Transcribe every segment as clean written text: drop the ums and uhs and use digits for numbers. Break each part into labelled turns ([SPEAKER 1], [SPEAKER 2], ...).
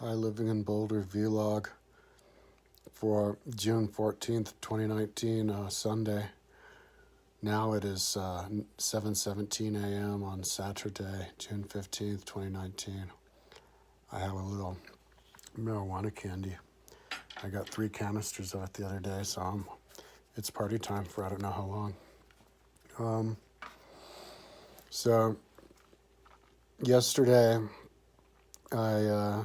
[SPEAKER 1] Hi, Living in Boulder vlog for June 14th, 2019, Sunday. Now it is 7:17 a.m. on Saturday, June 15th, 2019. I have a little marijuana candy. I got 3 canisters of it the other day, so it's party time for I don't know how long. So yesterday I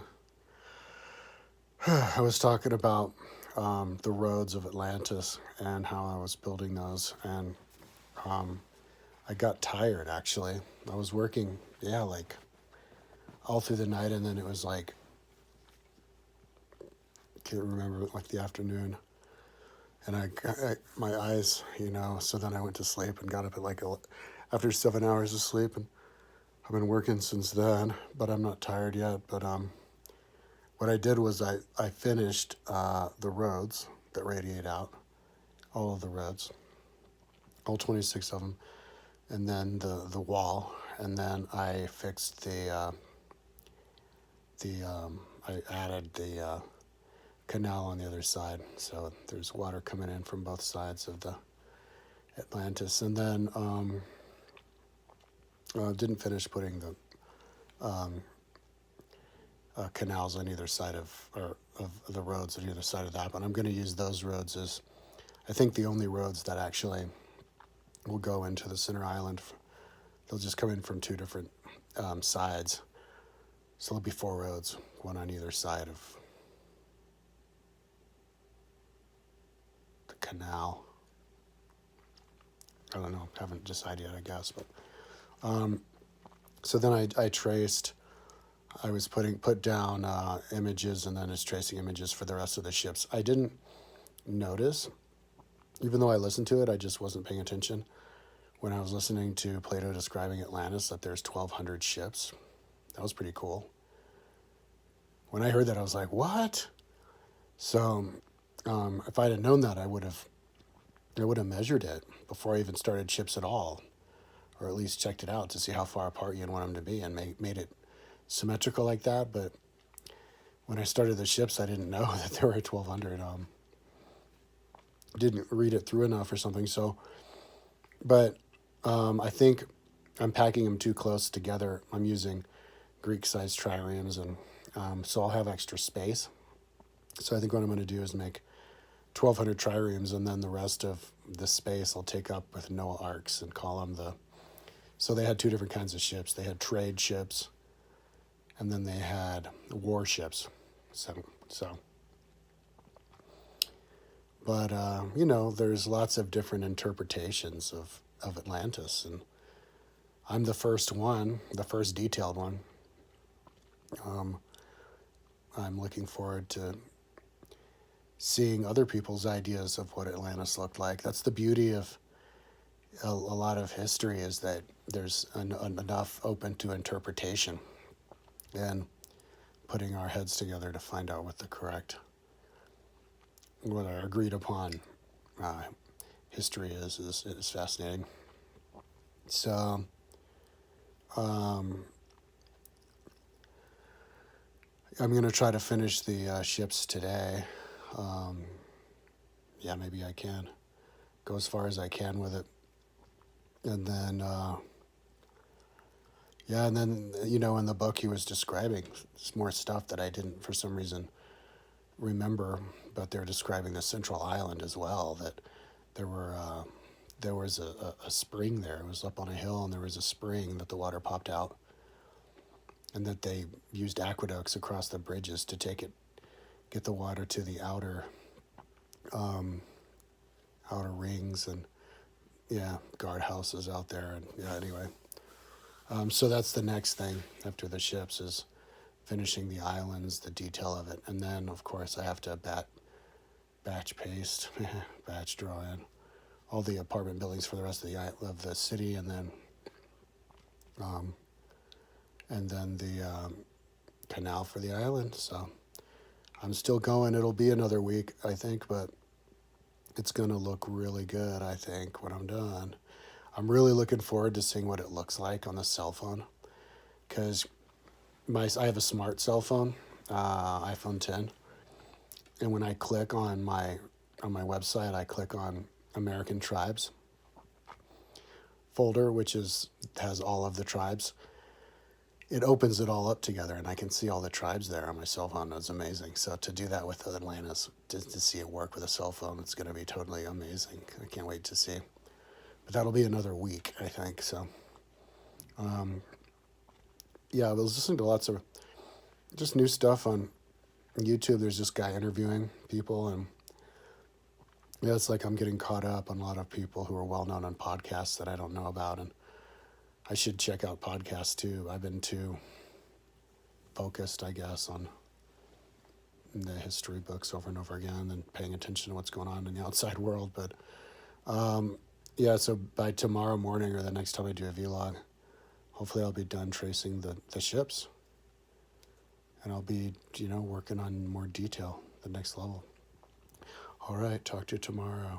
[SPEAKER 1] I was talking about the roads of Atlantis and how I was building those, and I got tired actually. I was working, like all through the night, and then it was like, can't remember, like the afternoon, and my eyes, so then I went to sleep and got up at after 7 hours of sleep, and I've been working since then, but I'm not tired yet. But what I did was I finished the roads that radiate out, all of the roads, all 26 of them, and then the wall, and then I fixed I added the canal on the other side, so there's water coming in from both sides of the Atlantis, and then didn't finish putting the canals on either side of the roads on either side of that, but I'm going to use those roads as, I think, the only roads that actually will go into the center island. They'll just come in from 2 different sides, so there'll be 4 roads, one on either side of the canal. I don't know, haven't decided yet, I guess, but so then I traced. I was put down images, and then it's tracing images for the rest of the ships. I didn't notice, even though I listened to it, I just wasn't paying attention when I was listening to Plato describing Atlantis, that there's 1,200 ships. That was pretty cool. When I heard that, I was like, what? So if I had known that, I would have measured it before I even started ships at all, or at least checked it out to see how far apart you'd want them to be, and made it symmetrical like that. But when I started the ships, I didn't know that there were 1,200. Didn't read it through enough or something. So, but I think I'm packing them too close together. I'm using Greek-sized triremes, and so I'll have extra space. So I think what I'm going to do is make 1,200 triremes, and then the rest of the space I'll take up with Noah arcs and call them the. So they had 2 different kinds of ships. They had trade ships, and then they had warships. So. But there's lots of different interpretations of Atlantis, and I'm the first one, the first detailed one. I'm looking forward to seeing other people's ideas of what Atlantis looked like. That's the beauty of a lot of history, is that there's enough open to interpretation, and putting our heads together to find out what the correct, what our agreed upon history is fascinating. So I'm going to try to finish the ships today. Maybe I can go as far as I can with it. And then, in the book he was describing more stuff that I didn't, for some reason, remember, but they're describing the central island as well, that there was a spring there. It was up on a hill, and there was a spring that the water popped out, and that they used aqueducts across the bridges to get the water to the outer rings, and guardhouses out there, and anyway. So that's the next thing after the ships, is finishing the islands, the detail of it, and then of course I have to batch paste, batch draw in all the apartment buildings for the rest of the city, and then the canal for the island. So I'm still going. It'll be another week, I think, but it's going to look really good, I think, when I'm done. I'm really looking forward to seeing what it looks like on the cell phone, because I have a smart cell phone. iPhone 10, and when I click on my website, I click on American Tribes folder, which has all of the tribes. It opens it all up together, and I can see all the tribes there on my cell phone. It's amazing. So to do that with Atlantis, to see it work with a cell phone, it's going to be totally amazing. I can't wait to see. But that'll be another week, I think. So, yeah, I was listening to lots of just new stuff on YouTube. There's this guy interviewing people, and yeah, it's like I'm getting caught up on a lot of people who are well known on podcasts that I don't know about, and I should check out podcasts too. I've been too focused, I guess, on the history books over and over again and paying attention to what's going on in the outside world. But yeah, so by tomorrow morning or the next time I do a vlog, hopefully I'll be done tracing the ships, and I'll be, working on more detail, the next level. All right, talk to you tomorrow.